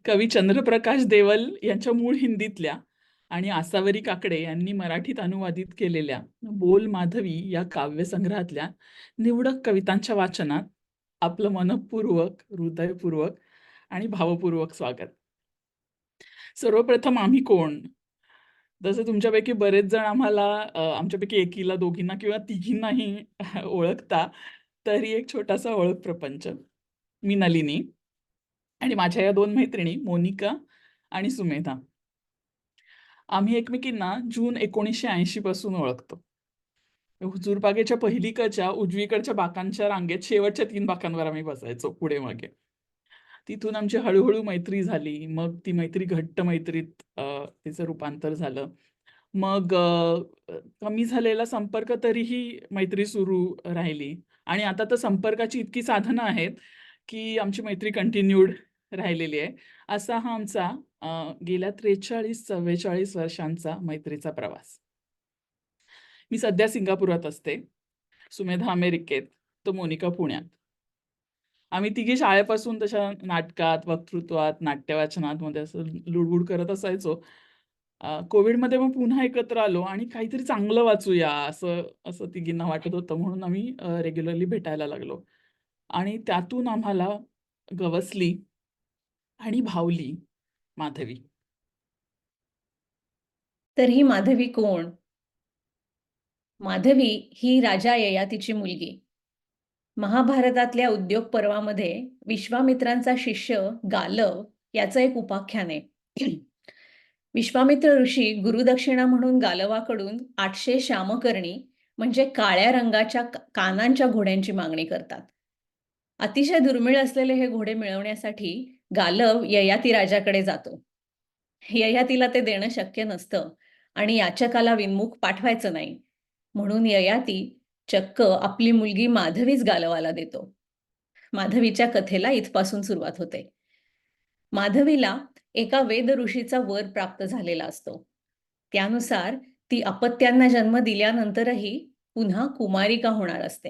कवी चंद्रप्रकाश देवल यांच्या मूळ हिंदीतल्या आणि आसावरी काकडे यांनी मराठीत अनुवादित केलेल्या बोल माधवी या काव्यसंग्रहातल्या निवडक कवितांच्या वाचनात आपलं मनपूर्वक, हृदयपूर्वक आणि भावपूर्वक स्वागत. सर्वप्रथम आम्ही कोण? जसं तुमच्यापैकी बरेच जण आम्हाला आमच्यापैकी एकीला, दोघींना किंवा तिघींनाही ओळखता, तरी एक छोटासा ओळख प्रपंच. मी नलिनी आणि माझ्या या 2 मैत्रिणी मोनिका आणि सुमेधा. आम्ही एकमेकींना जून 1980 पासून ओळखतो. हुजूरबागेच्या पहिलीकडच्या उजवीकडच्या बाकांच्या रांगेत शेवटच्या 3 बाकांवर आम्ही बसायचो पुढे मागे. तिथून आमची हळूहळू मैत्री झाली. मग ती मैत्री घट्ट मैत्रीत तिचं रूपांतर झालं. मग कमी झालेला संपर्क तरीही मैत्री सुरू राहिली आणि आता तर संपर्काची इतकी साधनं आहेत, की आमची मैत्री कंटिन्यूड राहिलेली आहे. असा हा आमचा गेल्या 43-44 वर्षांचा मैत्रीचा प्रवास. मी सध्या सिंगापुरात असते. सुमेधा अमेरिकेत, तर मोनिका पुण्यात. आम्ही तिघी शाळेपासून तशा नाटकात, वक्तृत्वात, नाट्यवाचनात मध्ये असं लुडबुड करत असायचो. कोविडमध्ये मग पुन्हा एकत्र आलो आणि काहीतरी चांगलं वाचूया असं असं तिघींना वाटत होतं, म्हणून आम्ही रेग्युलरली भेटायला लागलो आणि त्यातून आम्हाला गवसली आणि भावली माधवी. तर ही माधवी कोण? माधवी ही राजा ययातीची मुलगी. महाभारतातल्या उद्योग पर्वामध्ये विश्वामित्रांचा शिष्य गालव याचं एक उपाख्यान आहे. विश्वामित्र ऋषी गुरुदक्षिणा म्हणून गालवाकडून 800 श्यामकर्णी म्हणजे काळ्या रंगाच्या कानांच्या घोड्यांची मागणी करतात. अतिशय दुर्मिळ असलेले हे घोडे मिळवण्यासाठी गालव ययाती राजाकडे जातो. ययातीला ते देणं शक्य नसतं आणि याचकाला विनमुख पाठवायचं नाही, म्हणून ययाती चक्क आपली मुलगी माधवीच गालवाला देतो. माधवीच्या कथेला इथपासून सुरुवात होते. माधवीला एका वेद ऋषीचा वर प्राप्त झालेला असतो. त्यानुसार ती अपत्यांना जन्म दिल्यानंतरही पुन्हा कुमारिका होणार असते.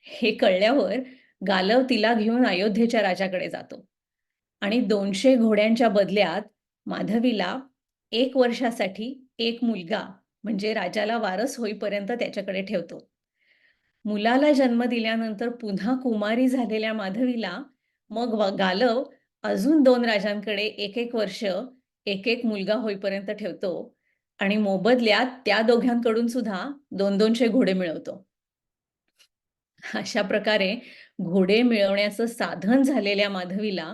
हे कळल्यावर गालव तिला घेऊन अयोध्येच्या राजाकडे जातो आणि 200 घोड्यांच्या बदल्यात माधवीला 1 वर्षासाठी एक मुलगा म्हणजे राजाला वारस होईपर्यंत त्याच्याकडे ठेवतो. मुलाला जन्म दिल्यानंतर पुन्हा कुमारी झालेल्या माधवीला मग गालव अजून 2 राजांकडे 1-1 वर्ष 1-1 मुलगा होईपर्यंत ठेवतो आणि मोबदल्यात त्या दोघांकडून सुद्धा 200 घोडे मिळवतो. अशा प्रकारे घोडे मिळवण्याचं साधन झालेल्या माधवीला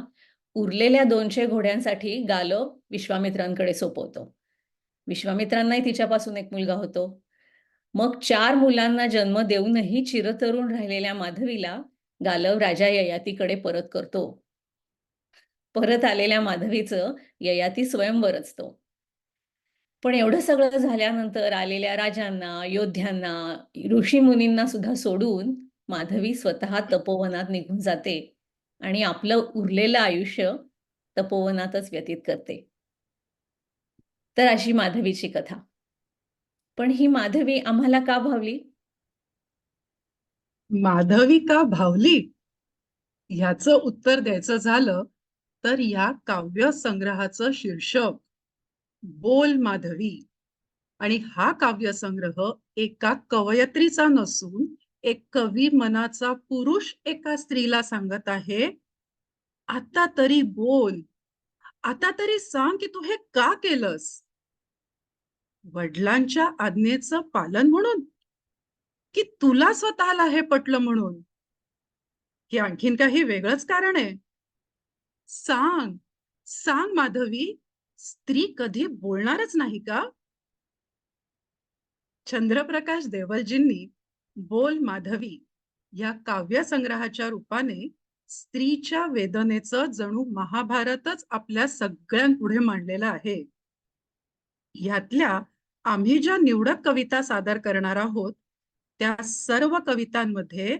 उरलेल्या 200 घोड्यांसाठी गालव विश्वामित्रांकडे सोपवतो. विश्वामित्रांनाही तिच्यापासून एक मुलगा होतो. मग 4 मुलांना जन्म देऊनही चिरतरुण राहिलेल्या माधवीला गालव राजा ययातीकडे परत करतो. परत आलेल्या माधवीचं ययाती स्वयंवर असतो. पण एवढं सगळं झाल्यानंतर आलेल्या राजांना, योद्ध्यांना, ऋषीमुनींना सुद्धा सोडून माधवी स्वतः तपोवनात निघून जाते आणि आपलं उरलेलं आयुष्य तपोवनातच व्यतीत करते. तर अशी माधवीची कथा. पण ही माधवी आम्हाला का भावली? माधवी का भावली ह्याचं उत्तर द्यायचं झालं तर या काव्य संग्रहाचं शीर्षक बोल माधवी आणि हा काव्यसंग्रह एका कवयत्रीचा नसून एक कवी मनाचा पुरुष एका स्त्रीला सांगत आहे, आता तरी बोल, आता तरी सांग की तू हे का केलंस? वडिलांच्या आज्ञेचं पालन म्हणून की तुला स्वतःला हे पटलं म्हणून की आणखीन काही वेगळंच कारण आहे? सांग, सांग माधवी, स्त्री कधी बोलणारच नाही का? चंद्रप्रकाश देवलजींनी बोल माधवी या काव्यसंग्रहाच्या रूपाने स्त्रीच्या वेदनेचं जणू महाभारतच आपल्या सगळ्यांपुढे मांडलेलं आहे. यातल्या आम्ही ज्या निवडक कविता सादर करणार आहोत त्या सर्व कवितांमध्ये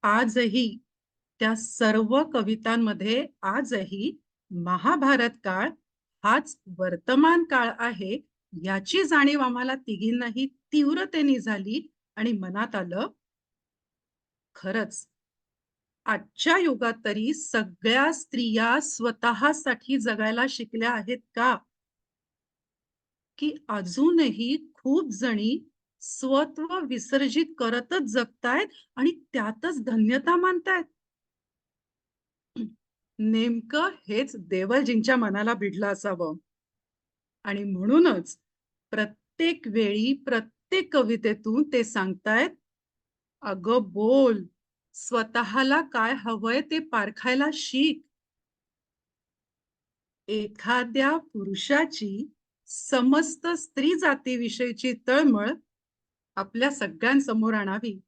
आजही त्या सर्व कवितांमध्ये आजही महाभारत काळ हाच वर्तमान काळ आहे याची जाणीव आम्हाला तिघींनाही तीव्रतेने झाली आणि मनात आलं, खरंच आजच्या युगात तरी सगळ्या स्त्रिया स्वतःसाठी जगायला शिकल्या आहेत का? की अजूनही खूप जणी स्वत्व विसर्जित करतच जगतायत आणि त्यातच धन्यता मानतायत? नेमकं हेच देवलजींच्या मनाला भिडलं असावं आणि म्हणूनच प्रत्येक वेळी, प्रत्येक कवितेतून ते सांगतायत, "अगं बोल, स्वतःला काय हवंय ते पारखायला शिक." एखाद्या पुरुषाची समस्त स्त्री जातीविषयीची तळमळ आपल्या सगळ्यांसमोर आणावी,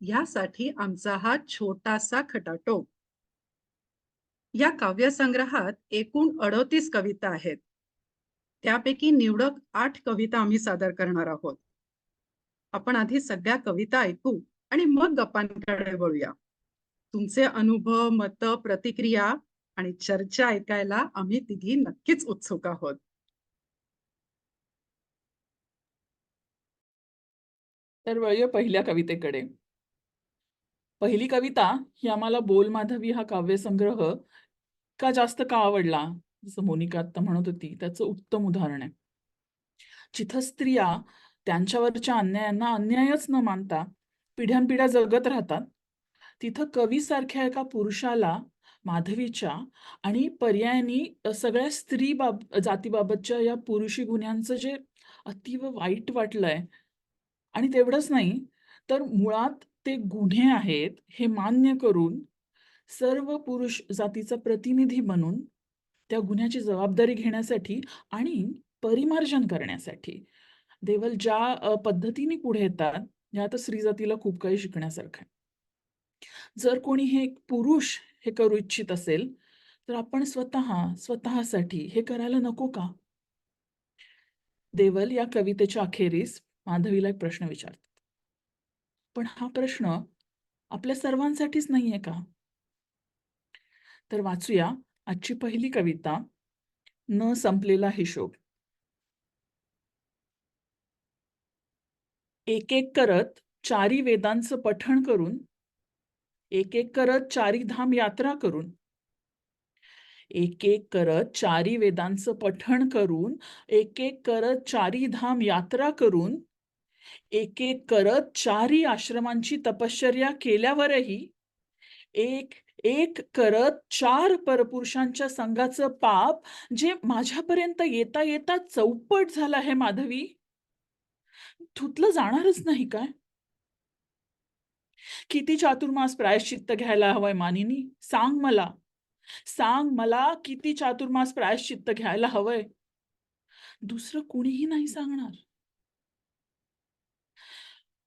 यासाठी आमचा हा छोटासा खटाटोप. या काव्यसंग्रहात एकूण 38 कविता आहेत. त्यापैकी निवडक 8 कविता आम्ही सादर करणार आहोत. आपण आधी सगळ्या कविता ऐकू आणि मग गप्पांकडे वळूया. तुमचे अनुभव, मतं, प्रतिक्रिया आणि चर्चा ऐकायला आम्ही तिघी नक्कीच उत्सुक आहोत. तर वळूया पहिल्या कवितेकडे. पहिली कविता ही आम्हाला बोल माधवी हा काव्यसंग्रह का जास्त का आवडला, जसं मोनिका आता म्हणत होती, त्याचं उत्तम उदाहरण आहे. जिथं स्त्रिया त्यांच्यावरच्या अन्यायांना अन्यायच न मानता पिढ्यानपिढ्या जगत राहतात, तिथं कवीसारख्या एका पुरुषाला माधवीच्या आणि पर्यायाने सगळ्या जातीबाबतच्या या पुरुषी गुन्ह्यांचं जे अतीव वाईट वाटलंय, आणि तेवढंच नाही, तर मुळात ते गुन्हे आहेत हे मान्य करून सर्व पुरुष जातीचा प्रतिनिधी बनून त्या गुन्ह्याची जबाबदारी घेण्यासाठी आणि परिमार्जन करण्यासाठी देवल ज्या पद्धतीने पुढे येतात, यात स्त्री जातीला खूप काही शिकण्यासारखं आहे. जर कोणी हे पुरुष हे करू इच्छित असेल, तर आपण स्वतःसाठी हे करायला नको का? देवल या कवितेच्या अखेरीस माधवीला एक प्रश्न विचारतात. पण हा प्रश्न आपल्या सर्वांसाठीच नाहीये का? तर वाचूया आजची पहिली कविता, न संपलेला हिशोब. एक एक करत चारी वेदांचं पठण करून, एक एक करत चारी धाम यात्रा करून, एक एक करत चारी वेदांचं पठण करून, एक एक करत चारी धाम यात्रा करून, एक एक करत चारी आश्रमांची तपश्चर्या केल्यावरही एक एक करत 4 परपुरुषांच्या संघाचं पाप जे माझ्यापर्यंत येता येता चौपट झालं आहे माधवी, धुतलं जाणारच नाही काय? किती चातुर्मास प्रायश्चित्त घ्यायला हवंय मानिनी? सांग मला. सांग मला किती चातुर्मास प्रायश्चित्त घ्यायला हवंय? दुसरं कुणीही नाही सांगणार.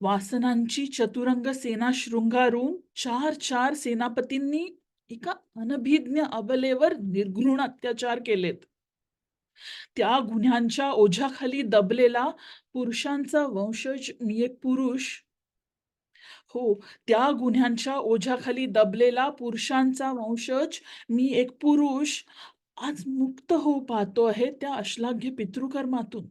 वासनांची चतुरंग सेना शृंगारून 4 सेनापतींनी एका अनभिज्ञ अबलेवर निर्घृण अत्याचार केलेत. त्या गुन्ह्यांच्या ओझ्याखाली दबलेला पुरुषांचा वंशज मी एक पुरुष. हो, त्या गुन्ह्यांच्या ओझ्याखाली दबलेला पुरुषांचा वंशज मी एक पुरुष आज मुक्त होऊ पाहतो आहे त्या अश्लाघ्य पितृकर्मातून.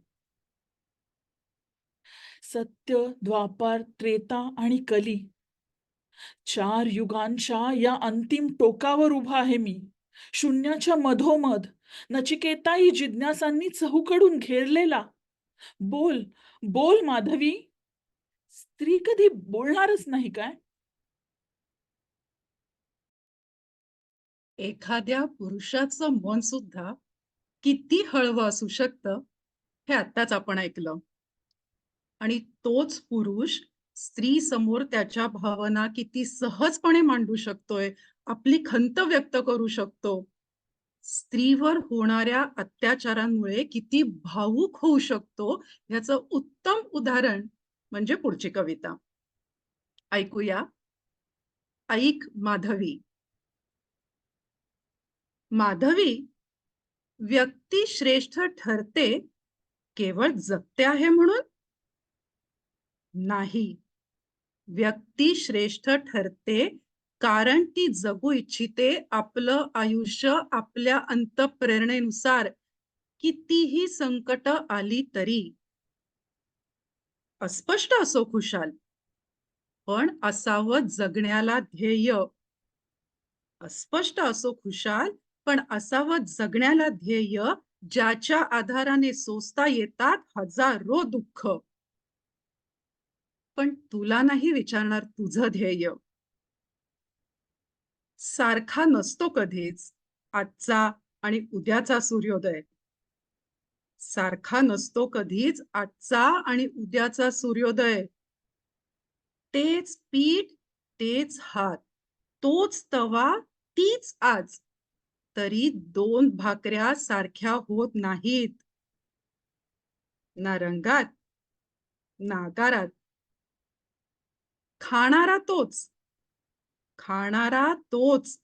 सत्य, द्वापार, त्रेता आणि कली 4 युगांच्या या अंतिम टोकावर उभा आहे मी. शून्याच्या मधोमध नचिकेताही जिज्ञासांनी चहूकडून घेरलेला. बोल, बोल माधवी. स्त्री कधी बोलणारच नाही काय? एखाद्या पुरुषाचं मन सुद्धा किती हळवं असू शकतं, हे आत्ताच आपण ऐकलं. आणि तोच पुरुष स्त्री समोर त्याच्या भावना किती सहजपणे मांडू शकतोय, आपली खंत व्यक्त करू शकतो. स्त्रीवर होणाऱ्या अत्याचारांमुळे किती भावुक होऊ शकतो, याचं उत्तम उदाहरण म्हणजे पुढची कविता. ऐकूया. ऐक माधवी. माधवी, व्यक्ती श्रेष्ठ ठरते केवळ जगते आहे म्हणून? नाही. व्यक्ती श्रेष्ठ ठरते कारण ती जगू इच्छिते आपलं आयुष्य आपल्या अंतःप्रेरणेनुसार, कितीही संकट आली तरी. अस्पष्ट असो खुशाल, पण असावं जगण्याला ध्येय. अस्पष्ट असो खुशाल, पण असावं जगण्याला ध्येय, ज्याच्या आधाराने सोसता येतात हजारो दुःख. पण तुला नाही विचारणार तुझं ध्येय. सारखा नसतो कधीच आजचा आणि उद्याचा सूर्योदय. सारखा नसतो कधीच आजचा आणि उद्याचा सूर्योदय. तेच पीठ, तेच हात, तोच तवा, तीच आज. तरी दोन भाकऱ्या सारख्या होत नाहीत. ना रंगात, ना आकारात. खाणारा तोच, खाणारा तोच.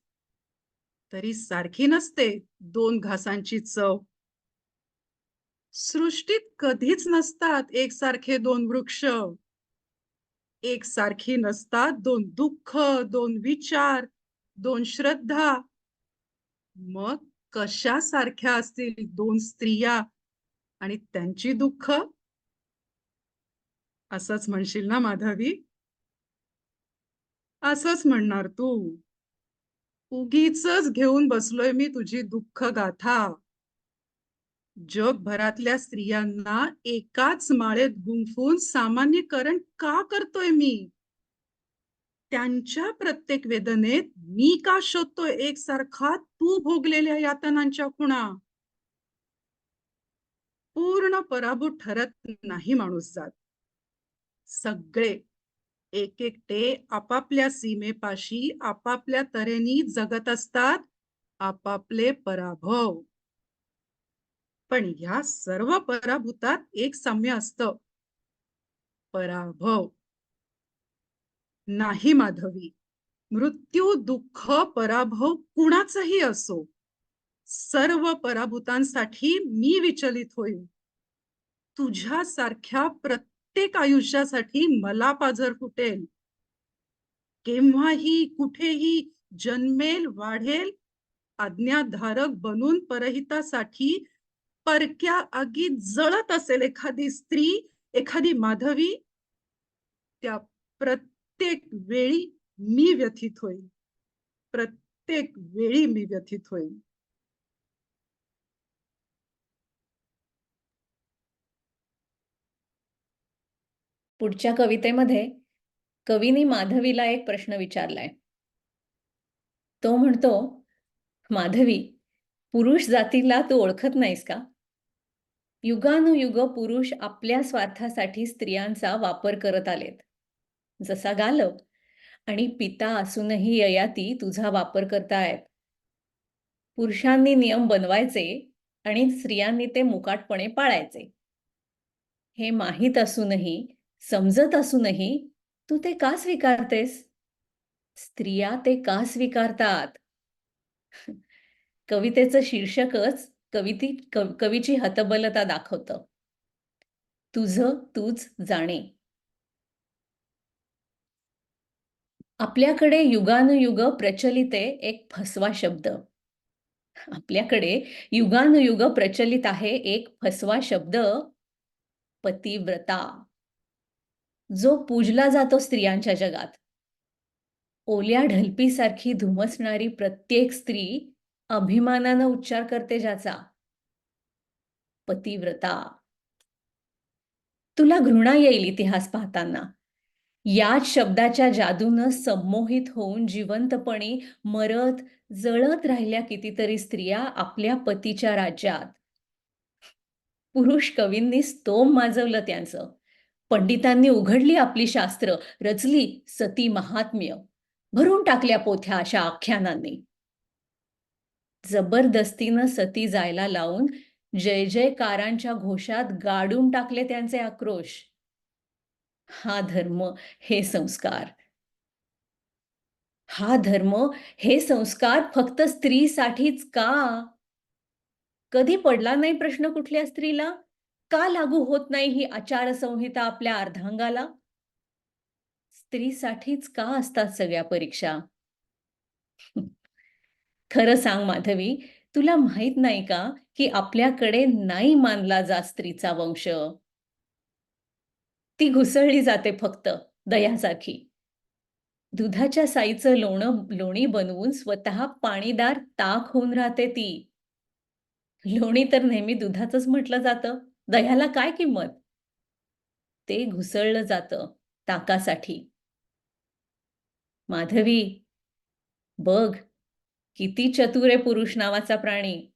तरी सारखी नसते दोन घासांची चव. सृष्टीत कधीच नसतात एकसारखे दोन वृक्ष. एकसारखी नसतात दोन दुःख, दोन विचार, दोन श्रद्धा. मग कशासारख्या असतील दोन स्त्रिया आणि त्यांची दुःख? असंच म्हणशील ना माधवी? असंच म्हणणार तू. उगीचच घेऊन बसलोय मी तुझी दुःख गाथा. जगभरातल्या स्त्रियांना एकाच माळेत गुंफून सामान्यीकरण का करतोय मी? त्यांच्या प्रत्येक वेदनेत मी का शोधतोय एकसारखा तू भोगलेल्या यातनांच्या खुणा? पूर्ण पराभूत ठरत नाही माणूस जात. सगळे एक एकटे आपापल्या सीमेपाशी आपापल्या तऱ्हेने जगत असतात आपापले पराभव. पण ह्या सर्व पराभूतात एक साम्य असतं, पराभव. नाही माधवी, मृत्यू, दुःख, पराभव कुणाचाही असो, सर्व पराभूतांसाठी मी विचलित होईल. तुझ्यासारख्या प्रत्येक आयुष्यासाठी मला पाझर फुटेल. केव्हाही कुठेही जन्मेल वाढेल आज्ञाधारक बनून परहितासाठी परक्या आगीत जळत असेल एखादी स्त्री, एखादी माधवी, त्या प्रत्येक वेळी मी व्यथित होईल. प्रत्येक वेळी मी व्यथित होईल. पुढच्या कवितेमध्ये कवीनी माधवीला एक प्रश्न विचारलाय. तो म्हणतो, माधवी, पुरुष जातीला तू ओळखत नाहीस का? युगानुयुग पुरुष आपल्या स्वार्थासाठी स्त्रियांचा वापर करत आलेत. जसा गालव आणि पिता असूनही ययाती तुझा वापर करतायत. पुरुषांनी नियम बनवायचे आणि स्त्रियांनी ते मुकाटपणे पाळायचे. हे माहीत असूनही, समजत असूनही तू ते का स्वीकारतेस? स्त्रिया ते का स्वीकारतात? कवितेचं शीर्षकच कवीची हतबलता दाखवतं. तुझं तूच जाणे. आपल्याकडे युगानुयुग प्रचलित आहे एक फसवा शब्द. आपल्याकडे युगानुयुग प्रचलित आहे एक फसवा शब्द, पतिव्रता, जो पूजला जातो स्त्रियांच्या जगात. ओल्या ढलपीसारखी धुमसणारी प्रत्येक स्त्री अभिमानानं उच्चार करते ज्याचा, पतिव्रता. तुला घृणा येईल इतिहास पाहताना. याच शब्दाच्या जादूनं संमोहित होऊन जिवंतपणी मरत जळत राहिल्या कितीतरी स्त्रिया आपल्या पतीच्या राज्यात. पुरुष कवींनी स्तोम माजवलं त्यांचं. पंडितांनी उघडली आपली शास्त्र, रचली सती महात्म्य, भरून टाकल्या पोथ्या अशा आख्यानांनी. जबरदस्तीनं सती जायला लावून जय जयकारांच्या घोषात गाडून टाकले त्यांचे आक्रोश. हा धर्म, हे संस्कार. हा धर्म, हे संस्कार फक्त स्त्रीसाठीच का? कधी पडला नाही प्रश्न कुठल्या स्त्रीला? का लागू होत नाही ही आचारसंहिता आपल्या अर्धांगाला? स्त्रीसाठीच का असतात सगळ्या परीक्षा? खरं सांग माधवी, तुला माहित नाही का की आपल्याकडे नाही मानला जात स्त्रीचा वंश. ती घुसळली जाते फक्त दह्यासारखी. दुधाच्या साईचं लोणी बनवून स्वतः पाणीदार ताक होऊन राहते ती. लोणी तर नेहमी दुधाचंच म्हटलं जातं. दह्याला काय किंमत? ते घुसळलं जातं ताकासाठी. माधवी, बघ, किती चतुर आहे पुरुष नावाचा प्राणी.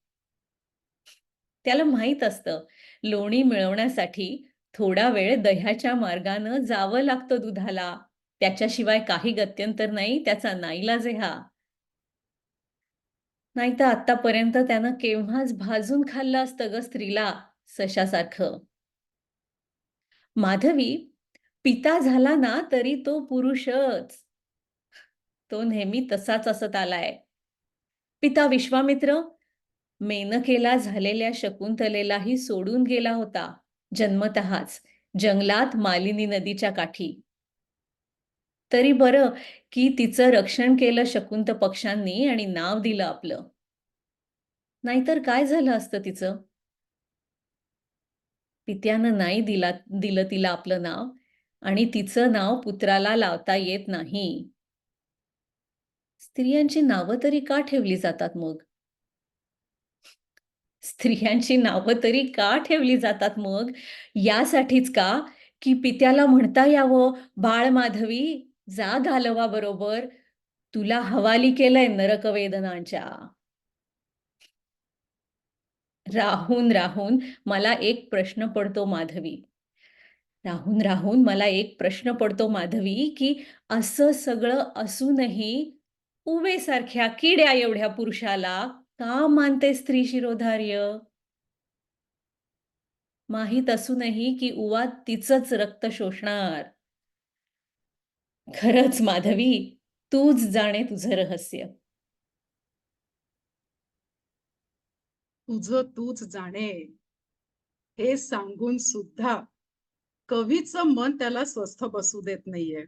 त्याला माहीत असतं, लोणी मिळवण्यासाठी थोडा वेळ दह्याच्या मार्गानं जावं लागतं दुधाला. त्याच्याशिवाय काही गत्यंतर नाही, त्याचा नाईलाज आहे हा. नाहीतर आत्तापर्यंत त्यानं केव्हाच भाजून खाल्लं असतं गं स्त्रीला, सशासारखं. माधवी, पिता झाला ना तरी तो पुरुषच. तो नेहमी तसाच असत आलाय. पिता विश्वामित्र मेनकेला झालेल्या शकुंतलेलाही सोडून गेला होता जन्मतःच जंगलात मालिनी नदीच्या काठी. तरी बरं की तिचं रक्षण केलं शकुंत पक्षांनी आणि नाव दिलं आपलं. नाहीतर काय झालं असतं तिचं? पित्यानं नाही दिलं तिला आपलं नाव आणि तिचं नाव पुत्राला लावता येत नाही. स्त्रियांची नावं तरी का ठेवली जातात मग? स्त्रियांची नावं तरी का ठेवली जातात मग? यासाठीच का, की पित्याला म्हणता यावं, "बाळ माधवी, जा गालवाबरोबर. तुला हवाली केलंय नरकवेदनांच्या." राहून राहून मला एक प्रश्न पडतो माधवी. राहून राहून मला एक प्रश्न पडतो माधवी, की असं सगळं असूनही उवेसारख्या किड्या एवढ्या पुरुषाला का मानते स्त्री शिरोधार्य? माहीत असूनही की उवा तिचंच रक्त शोषणार. खरंच माधवी, तूच जाणे तुझं रहस्य. तुझं तूच जाणे हे सांगून सुद्धा कवीचं मन त्याला स्वस्थ बसू देत नाहीये.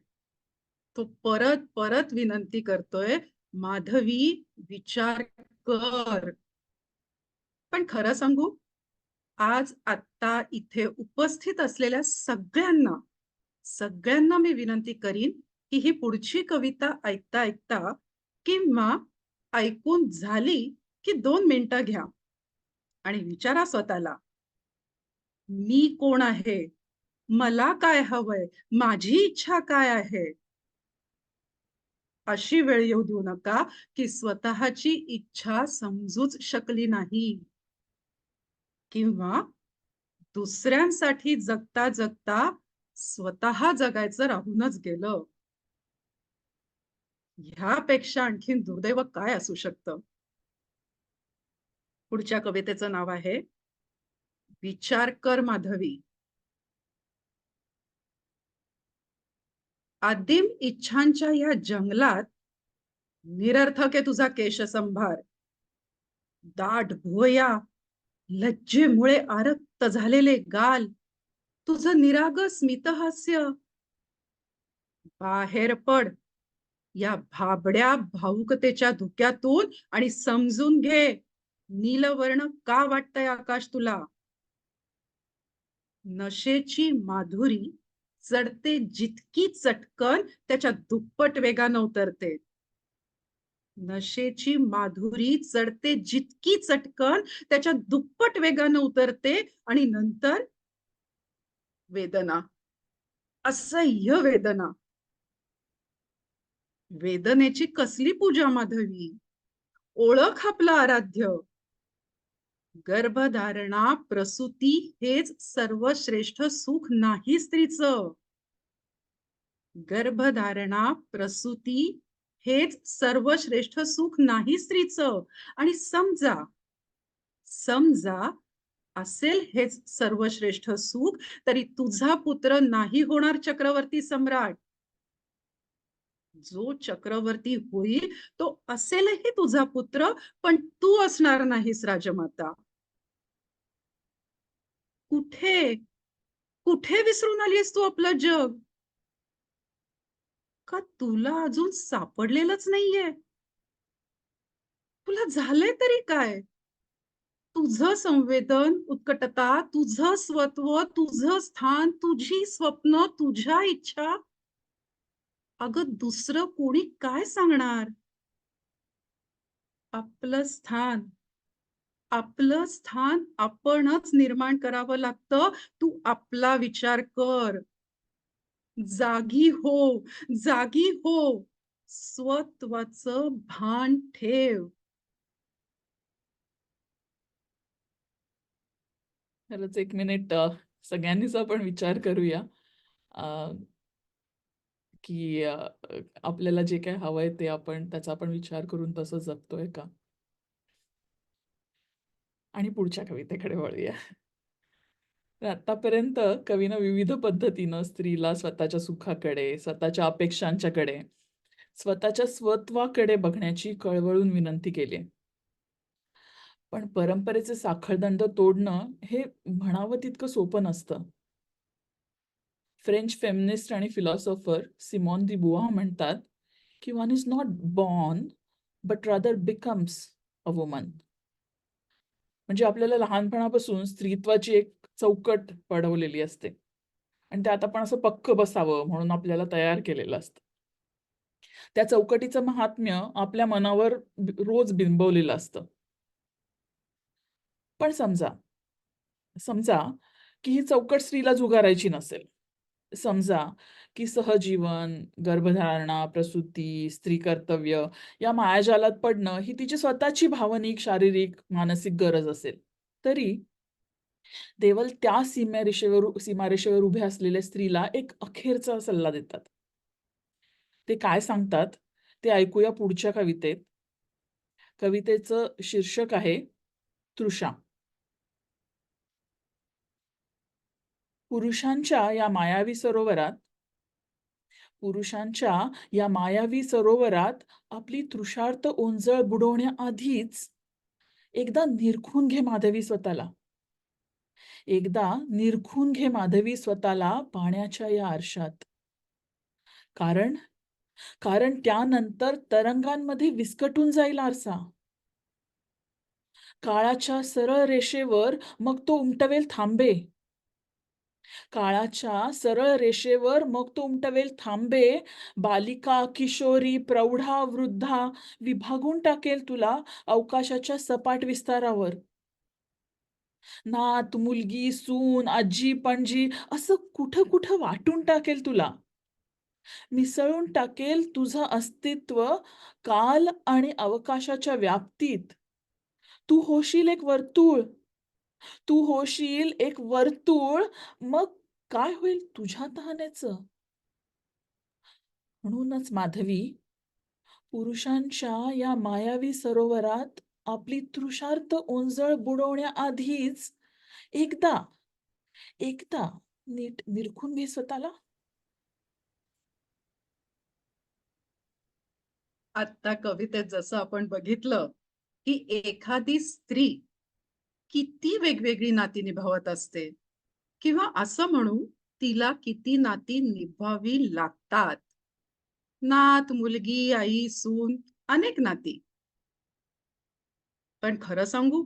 तो परत परत विनंती करतोय, माधवी, विचार कर. पण खरं सांगू, आज आत्ता इथे उपस्थित असलेल्या सगळ्यांना मी विनंती करीन की ही पुढची कविता ऐकता ऐकता किंवा ऐकून झाली की 2 मिनिटं घ्या आणि विचारा स्वतःला, मी कोण आहे, मला काय हवंय, माझी इच्छा काय आहे. अशी वेळ येऊ देऊ नका की स्वतःची इच्छा समजूच शकली नाही किंवा दुसऱ्यांसाठी जगता जगता स्वतः जगायचं राहूनच गेलं. ह्यापेक्षा आणखीन दुर्दैव काय असू शकतं. पुढच्या कवितेचं नाव आहे विचार कर माधवी. आदिम इच्छांच्या या जंगलात निरर्थक आहे तुझा केशसंभार. दाट भुवया, लज्जेमुळे आरक्त झालेले गाल, तुझं निरागस स्मितहास्य. बाहेर पड या भाबड्या भावुकतेच्या धुक्यातून आणि समजून घे, नीलवर्ण का वाटतंय आकाश तुला. नशेची माधुरी चढते जितकी चटकन त्याच्या दुप्पट वेगानं उतरते. नशेची माधुरी चढते जितकी चटकन त्याच्या दुप्पट वेगानं उतरते आणि नंतर वेदना, असह्य वेदना. वेदनेची कसली पूजा माधवी, ओळख आपलं आराध्य. गर्भधारणा प्रसूती हेच सर्वश्रेष्ठ सुख नाही स्त्रीचं. गर्भधारणा प्रसूती हेच सर्वश्रेष्ठ सुख नाही स्त्रीचं. आणि समजा समजा असेल हेच सर्वश्रेष्ठ सुख तरी तुझा पुत्र नाही होणार चक्रवर्ती सम्राट. जो चक्रवर्ती होईल तो असेलही तुझा पुत्र, पण तू असणार नाहीस राजमाता. कुठे कुठे विसरून आलीस तू आपलं जग. का तुला अजून सापडलेलंच नाहीये. तुला झालंय तरी काय. तुझं संवेदन उत्कटता, तुझं स्वत्व, तुझं स्थान, तुझी स्वप्न, तुझ्या इच्छा अगं दुसरं कोणी काय सांगणार? आपलं स्थान, आपलं स्थान आपणच निर्माण करावं लागतं. तू आपला विचार कर. जागी हो, जागी हो. स्वत्वाचं भान ठेव. खरंच 1 मिनिट सगळ्यांनीच आपण विचार करूया, अ, की आपल्याला जे काही हवंय ते आपण त्याचा आपण विचार करून तसं जगतोय का? आणि पुढच्या कवितेकडे वळूया. तर आत्तापर्यंत कवीनं विविध पद्धतीनं स्त्रीला स्वतःच्या सुखाकडे, स्वतःच्या अपेक्षांच्याकडे, स्वतःच्या स्वत्वाकडे बघण्याची कळवळून विनंती केली आहे. पण परंपरेचे साखळदंड तोडणं हे म्हणावं तितकं सोपं नसतं. फ्रेंच फेमिनिस्ट आणि फिलॉसॉफर सिमॉन दी बुआ म्हणतात की one is not born but rather becomes a woman. म्हणजे आपल्याला लहानपणापासून स्त्रीत्वाची एक चौकट पडवलेली असते आणि त्यात आपण असं पक्क बसावं म्हणून आपल्याला तयार केलेलं असतं. त्या चौकटीचं महात्म्य आपल्या मनावर रोज बिंबवलेलं असतं. पण समजा समजा की ही चौकट स्त्रीला झुगारायची नसेल. समजा की सहजीवन, गर्भधारणा, प्रसूती, स्त्री कर्तव्य या मायाजालात पडणं ही तिची स्वतःची भावनिक, शारीरिक, मानसिक गरज असेल. तरी देवल त्या सीमारेषेवर उभ्या असलेल्या स्त्रीला एक अखेरचा सल्ला देतात. ते काय सांगतात ते ऐकूया पुढच्या कवितेत. कवितेचं शीर्षक आहे तृषा. पुरुषांच्या या मायावी सरोवरात पुरुषांच्या या मायावी सरोवरात आपली तृषार्त ओंजळ बुडवण्याआधीच एकदा निरखून घे माधवी स्वतःला. एकदा निरखून घे माधवी स्वतःला पाण्याच्या या आरशात. कारण कारण त्यानंतर तरंगांमध्ये विस्कटून जाईल आरसा. काळाच्या सरळ रेषेवर मग तो उमटवेल थांबे. काळाच्या सरळ रेषेवर मग तो उमटवेल थांबे. बालिका, किशोरी, प्रौढा, वृद्धा विभागून टाकेल तुला अवकाशाच्या सपाट विस्तारावर. नात, मुलगी, सून, आजी, पणजी असं कुठं कुठं वाटून टाकेल तुला. मिसळून टाकेल तुझं अस्तित्व काल आणि अवकाशाच्या व्याप्तीत. तू होशील एक वर्तुळ. तू होशील एक वर्तुळ. मग काय होईल तुझ्या तहानेचं? म्हणूनच माधवी, पुरुषांच्या या मायावी सरोवरात आपली तृषार्त ओंजळ बुडवण्याआधीच एकदा एकदा नीट निरखून घे स्वतःला. आत्ता कवितेत जसं आपण बघितलं, की एखादी स्त्री किती वेगवेगळी नाती निभावत असते किंवा असं म्हणू तिला किती नाती निभावी लागतात. नात, मुलगी, आई, सून अनेक नाती. पण खरं सांगू,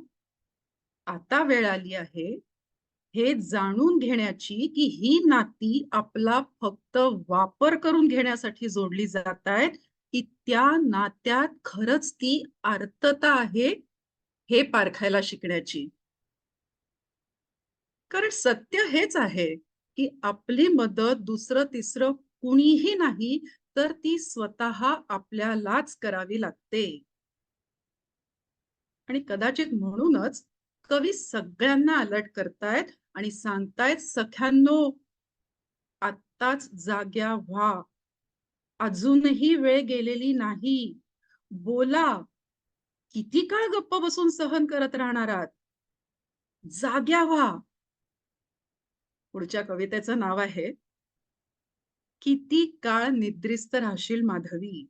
आता वेळ आली आहे हे जाणून घेण्याची की ही नाती आपला फक्त वापर करून घेण्यासाठी जोडली जात आहेत, की त्या नात्यात खरंच ती आर्तता आहे हे पारखायला शिकण्याची. कारण सत्य हेच आहे, की आपली मदत दुसरं तिसरं कुणीही नाही, तर ती स्वतः आपल्यालाच करावी लागते. आणि कदाचित म्हणूनच कवी सगळ्यांना अलर्ट करतायत आणि सांगतायत, सख्यांनो, आत्ताच जाग्या व्हा. अजूनही वेळ गेलेली नाही. बोला. किती काळ गप्प बसून सहन करत राहणार आहात? जाग्या व्हा. पुढच्या कवितेचं नाव आहे, किती काळ निद्रिस्त राहशील माधवी.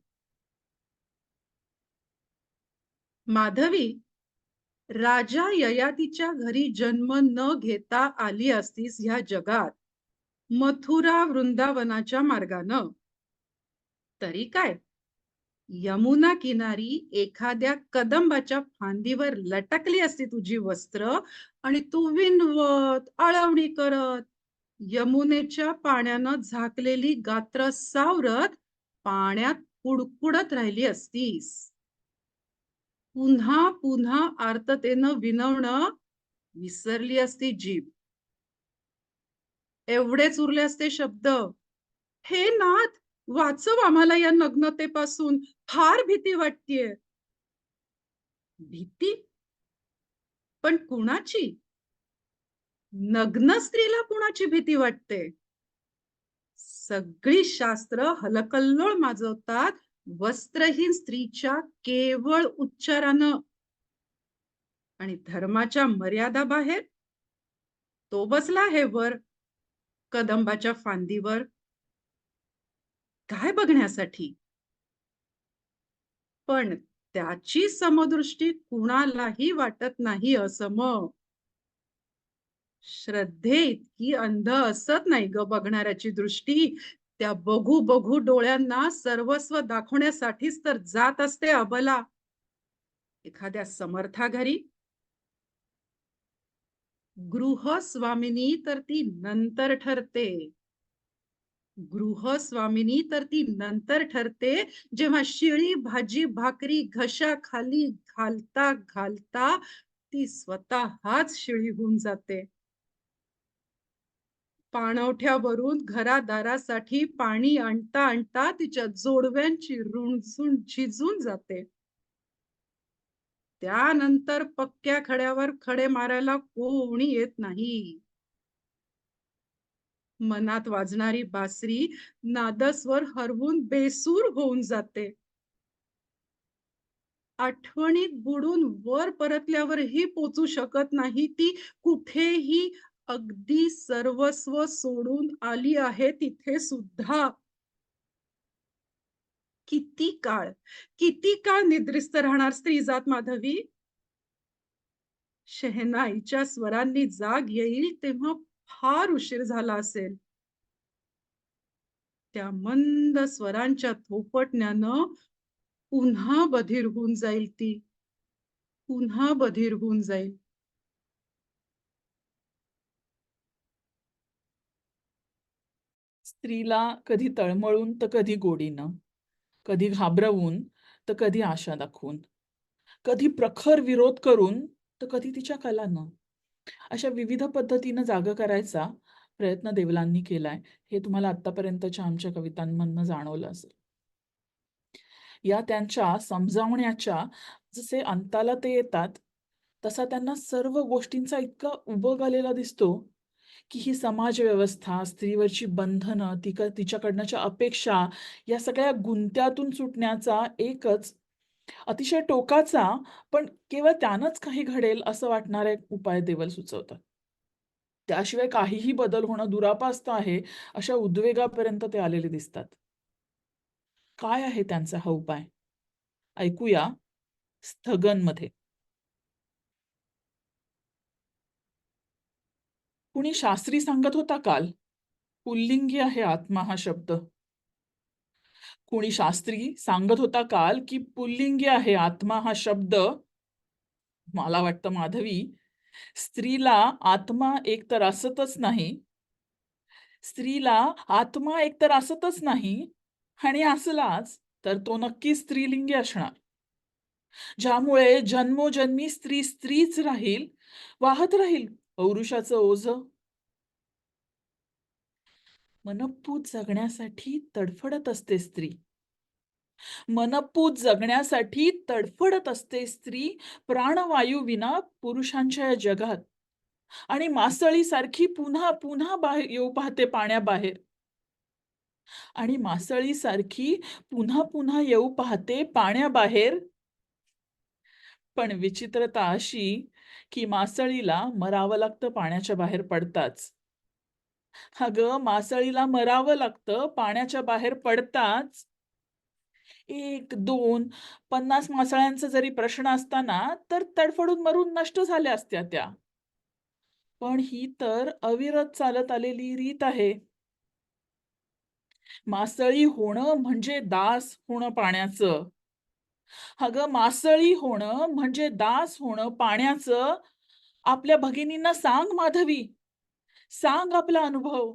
माधवी, राजा ययातीच्या घरी जन्म न घेता आली असतीस ह्या जगात मथुरा वृंदावनाच्या मार्गानं, तरी काय यमुना किनारी एखाद्या कदंबाच्या फांदीवर लटकली असती तुझी वस्त्र आणि तू विणवत आळवणी करत यमुनेच्या पाण्यानं झाकलेली गात्र सावरत पाण्यात कुडकुडत राहिली असतीस. पुन्हा पुन्हा आर्ततेनं विनवणं विसरली असती जीभ. एवढेच उरले असते शब्द. हे नाथ, वाचव आम्हाला या नग्नतेपासून. फार भीती वाटतेय. भीती? पण कुणाची? नग्न स्त्रीला कुणाची भीती वाटते? सगळी शास्त्र हलकल्लोळ माजवतात वस्त्रहीन स्त्रीच्या केवळ उच्चारानं. आणि धर्माच्या मर्यादा बाहेर तो बसला आहे वर कदंबाच्या फांदीवर. काय बघण्यासाठी? पण त्याची समदृष्टी कुणालाही वाटत नाही असम. श्रद्धे इतकी अंध असत नाही ग बघणाऱ्याची दृष्टी. त्या बघू बघू डोळ्यांना सर्वस्व दाखवण्यासाठीच तर जात असते अबला. एखाद्या समर्था घरी गृहस्वामिनी तर ती नंतर ठरते. गृहस्वामिनी तर ती नंतर ठरते, जेव्हा शिळी भाजी भाकरी घशाखाली घालता घालता ती स्वतःच शिळी होऊन जाते. पाणवठ्यावरून घरादारासाठी पाणी आणता आणता तिच्या जोडव्यांची रुणझुण झिजून जाते. त्यानंतर पक्क्या खड्यावर खडे मारायला कोणी येत नाही. मनात वाजणारी बासरी नादस्वर हरवून बेसूर होऊन जाते. आठवणीत बुडून वर परतल्यावरही पोचू शकत नाही ती कुठेही. अगदी सर्वस्व सोडून आली आहे तिथे सुद्धा. किती काळ निद्रिस्त राहणार स्त्रीजात माधवी? शहनाईच्या स्वरांनी जाग येईल तेव्हा फार उशीर झाला असेल. त्या मंद स्वरांच्या थोपटण्यानं पुन्हा बधीर होऊन जाईल ती. पुन्हा बधीर होऊन जाईल. स्त्रीला कधी तळमळून तर कधी गोडीनं, कधी घाबरवून तर कधी आशा दाखवून, कधी प्रखर विरोध करून तर कधी तिच्या कलानं, अशा विविध पद्धतीनं जागं करायचा प्रयत्न देवलांनी केलाय. हे तुम्हाला आतापर्यंतच्या आमच्या कवितांमधनं जाणवलं असेल. या त्यांच्या समजावण्याच्या जसे अंताला ते येतात, तसा त्यांना सर्व गोष्टींचा इतका उबग आलेला दिसतो की ही समाज व्यवस्था, स्त्रीवरची बंधनं, तिच्याकडनंच्या अपेक्षा, या सगळ्या गुंत्यातून सुटण्याचा एकच अतिशय टोकाचा, पण केवळ त्यानंच काही घडेल असं वाटणारा एक उपाय देवल सुचवतात. त्याशिवाय काहीही बदल होणं दुरापास्त आहे, अशा उद्वेगापर्यंत ते आलेले दिसतात. काय आहे त्यांचा हा उपाय? ऐकूया स्थगनमध्ये. कुणी शास्त्री सांगत होता काल, पुल्लिंगी आहे आत्मा हा शब्द. कुणी शास्त्री सांगत होता काल की पुल्लिंगी आहे आत्मा हा शब्द. मला वाटतं माधवी, स्त्रीला आत्मा एकतर असतच नाही, स्त्रीला आत्मा एकतर असतच नाही, आणि असलाच तर तो नक्की स्त्रीलिंगी असणार, ज्यामुळे जन्मोजन्मी स्त्री स्त्रीच राहील, वाहत राहील पौरुषाचं ओझं. मनपूत जगण्यासाठी तडफडत असते स्त्री. मनपूत जगण्यासाठी तडफडत असते स्त्री प्राणवायू विना पुरुषांच्या या जगात. आणि मासळीसारखी पुन्हा पुन्हा येऊ पाहते पाण्याबाहेर. आणि मासळीसारखी पुन्हा पुन्हा येऊ पाहते पाण्याबाहेर. पण विचित्रता अशी की मासळीला मरावं लागतं पाण्याच्या बाहेर पडताच. अगं, मासळीला मरावं लागतं पाण्याच्या बाहेर पडताच. 1, 2, 50 मासळ्यांचा जरी प्रश्न असताना तर तडफडून मरून नष्ट झाल्या असत्या त्या. पण ही तर अविरत चालत आलेली रीत आहे. मासळी होणं म्हणजे दास होणं पाण्याचं. अगं, मासळी होणं म्हणजे दास होणं पाण्याचं. आपल्या भगिनींना सांग माधवी, सांग आपला अनुभव.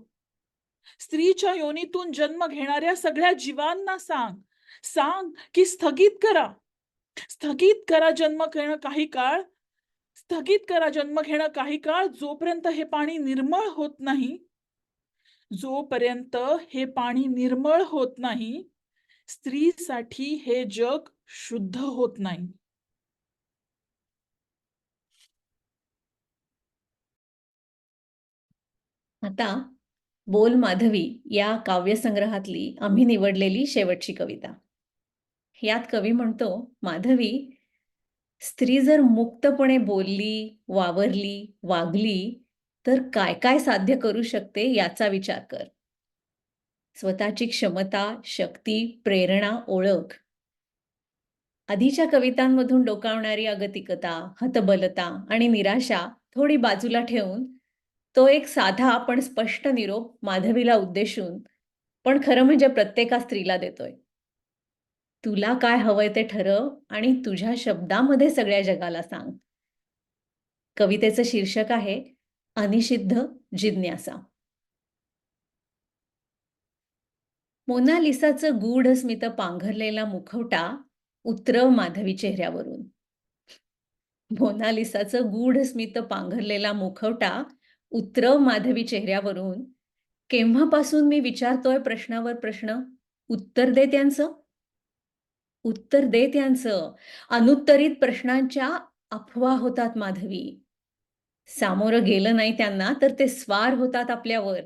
स्त्रीच्या योनीतून जन्म घेणाऱ्या सगळ्या जीवांना सांग. सांग की स्थगित करा. स्थगित करा जन्म घेणं काही काळ. स्थगित करा जन्म घेणं काही काळ, जोपर्यंत हे पाणी निर्मळ होत नाही. जोपर्यंत हे पाणी निर्मळ होत नाही, स्त्रीसाठी हे जग शुद्ध होत नाही. आता बोल माधवी या काव्यसंग्रहातली आम्ही निवडलेली शेवटची कविता. यात कवी म्हणतो, माधवी, स्त्री जर मुक्तपणे बोलली, वावरली, वागली तर काय काय साध्य करू शकते याचा विचार कर. स्वतःची क्षमता, शक्ती, प्रेरणा, ओळख. आधीच्या कवितांमधून डोकावणारी अगतिकता, हतबलता आणि निराशा थोडी बाजूला ठेवून तो एक साधा पण स्पष्ट निरोप माधवीला उद्देशून, पण खरं म्हणजे प्रत्येका स्त्रीला देतोय. तुला काय हवंय ते ठरव आणि तुझ्या शब्दामध्ये सगळ्या जगाला सांग. कवितेचं शीर्षक आहे अनिषिद्ध जिज्ञासा. मोनालिसाचं गूढ स्मित पांघरलेला मुखवटा उतरव माधवी चेहऱ्यावरून. मोनालिसाचं गूढ स्मित पांघरलेला मुखवटा उतरव माधवी चेहऱ्यावरून. केव्हापासून मी विचारतोय प्रश्नावर प्रश्न, उत्तर दे त्यांचं. उत्तर दे त्यांचं. अनुत्तरित प्रश्नांच्या अफवा होतात माधवी. सामोरं गेलं नाही त्यांना तर ते स्वार होतात आपल्यावर.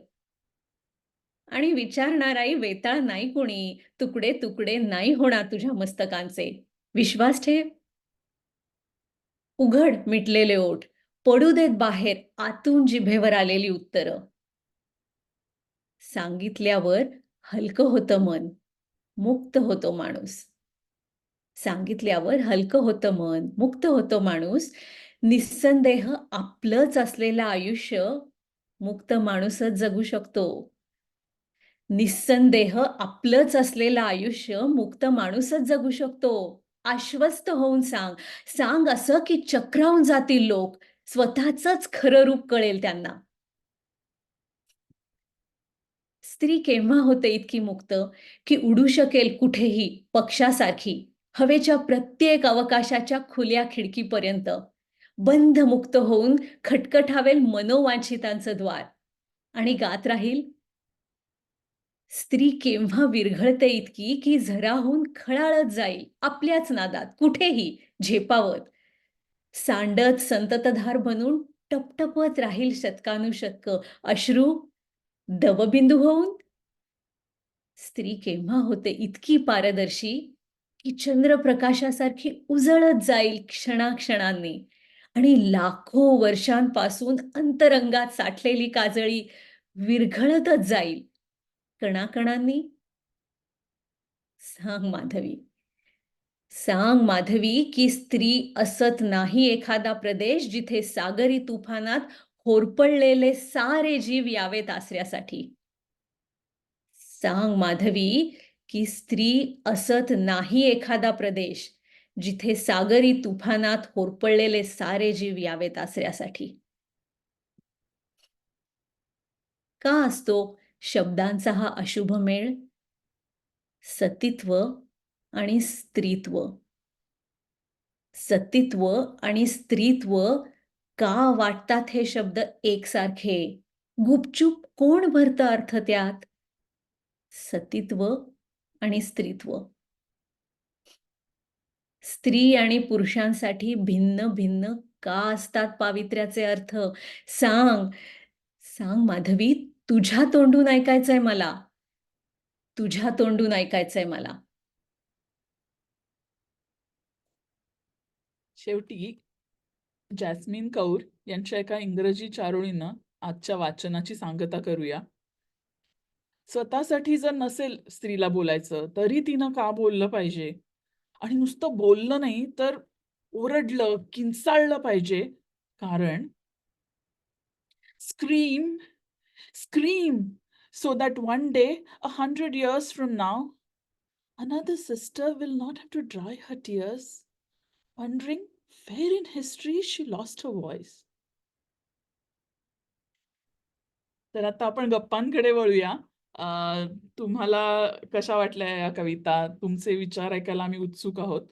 आणि विचारणाराही वेताळ नाही कोणी. तुकडे तुकडे नाही होणार तुझ्या मस्तकांचे. विश्वास ठेव. उघड मिटलेले ओठ. पडू देत बाहेर आतून जिभेवर आलेली उत्तरं. सांगितल्यावर हलकं होतं मन, मुक्त होतो माणूस. सांगितल्यावर हलकं होतं मन, मुक्त होतो माणूस. निस्संदेह आपलंच असलेलं आयुष्य मुक्त माणूसच जगू शकतो. निस्संदेह आपलंच असलेलं आयुष्य मुक्त माणूसच जगू शकतो. आश्वस्त होऊन सांग. सांग असं की चक्रावून जातील लोक. स्वतःचंच खरं रूप कळेल त्यांना. स्त्री केव्हा होते इतकी मुक्त की उडू शकेल कुठेही पक्षासारखी, हवेच्या प्रत्येक अवकाशाच्या खुल्या खिडकीपर्यंत. बंध मुक्त होऊन खटखटावेल मनोवांछितांचं द्वार आणि गात राहील. स्त्री केव्हा विरघळते इतकी की झराहून खळाळत जाईल आपल्याच नादात कुठेही झेपावत. सांडत संततधार बनून टपटपत राहील शतकानुशतक अश्रू दवबिंदू होऊन. स्त्री केव्हा होते इतकी पारदर्शी की चंद्रप्रकाशासारखी उजळत जाईल क्षणाक्षणांनी आणि लाखो वर्षांपासून अंतरंगात साठलेली काजळी विरघळतच जाईल कणाकणांनी. सांग माधवी, सांग माधवी की स्त्री असत नाही एखादा प्रदेश जिथे सागरी तुफानात होरपळलेले सारे जीव यावेत आसऱ्यासाठी. सांग माधवी की स्त्री असत नाही एखादा प्रदेश जिथे सागरी तुफानात होरपळलेले सारे जीव यावेत आसऱ्यासाठी. का असतो शब्दांचा हा अशुभ मेळ? सतीत्व आणि स्त्रीत्व. सतीत्व आणि स्त्रीत्व का वाटतात हे शब्द एकसारखे? गुपचूप कोण भरतं अर्थ त्यात? सतीत्व आणि स्त्रीत्व. स्त्री आणि पुरुषांसाठी भिन्न भिन्न का असतात पावित्र्याचे अर्थ? सांग. सांग माधवी, तुझ्या तोंडून ऐकायचंय मला. तुझ्या तोंडून ऐकायचंय मला. शेवटी जॅस्मिन कौर यांच्या एका इंग्रजी चारोळीनं आजच्या वाचनाची सांगता करूया. स्वतःसाठी जर नसेल स्त्रीला बोलायचं तरी तिनं का बोललं पाहिजे? आणि नुसतं बोललं नाही तर ओरडलं, किंचाळलं पाहिजे. कारण scream, scream, so that one day, 100 years from now, another sister will not have to dry her tears, wondering where in history she lost her voice. तर आता आपण गप्पांकडे वळूया. अ, तुम्हाला कशा वाटल्या या कविता? तुमचे विचार ऐकायला आम्ही उत्सुक आहोत.